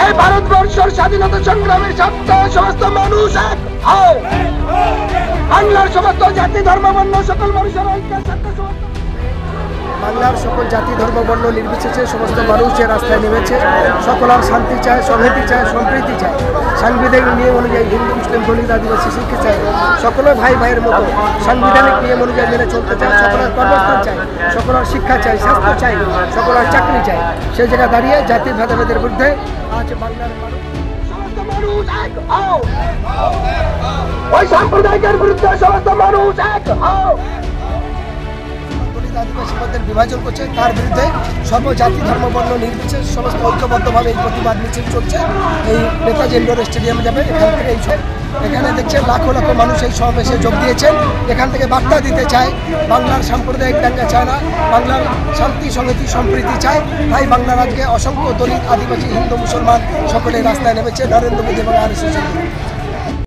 এই ভারতবর্ষের স্বাধীনতা সংগ্রামের ছাত্র সমস্ত মানুষ এক হও। বাংলার সমস্ত জাতি ধর্ম বর্ণ সকল মানুষের ঐক্যের সাথে বাংলার সকল জাতি ধর্ম বর্ণ নির্বিশেষে সমস্ত মানুষ যে রাস্তায় নেমেছে, সকলের শান্তি চায়, সংহতি চায়, সম্প্রীতি চায়, সাংবিধানিক নিয়ম অনুযায়ী হিন্দু মুসলিম দলিত আদিবাসী শিক্ষা চায়, সকলের ভাই ভাইয়ের মতো সাংবিধানিক নিয়ম অনুযায়ী মেনে চলতে চায়, সকলের কর্মস্থান চায়, সকলের শিক্ষা চাই, স্বাস্থ্য চাই, সকলের চাকরি চাই। সেই জায়গায় দাঁড়িয়ে জাতির ভেদাভেদের বিরুদ্ধে আজ বাংলার সমস্ত মানুষ এক হও। ওই সাম্প্রদায়িকের বিরুদ্ধে সমস্ত মানুষ এক হও। আদিবাসী মধ্যে বিভাজন করছে, তার বিরুদ্ধে সর্বজাতি ধর্ম বর্ণ নির্বিশেষে সমস্ত ঐক্যবদ্ধভাবে এই প্রতিবাদ মিছিল চলছে। এই নেতাজি ইন্ডোর স্টেডিয়ামে যাবে, এখান থেকে এখানে দেখছেন লাখো লাখো মানুষ এই সমাবেশে যোগ দিয়েছেন। এখান থেকে বার্তা দিতে চায়, বাংলার সাম্প্রদায়িক দাঙ্গা চায় না, বাংলার শান্তি সংহতি সম্প্রীতি চায়। তাই বাংলার আজকে অসংখ্য দলিত আদিবাসী হিন্দু মুসলমান সকলে রাস্তায় নেমেছে নরেন্দ্র মোদী এবং RSS।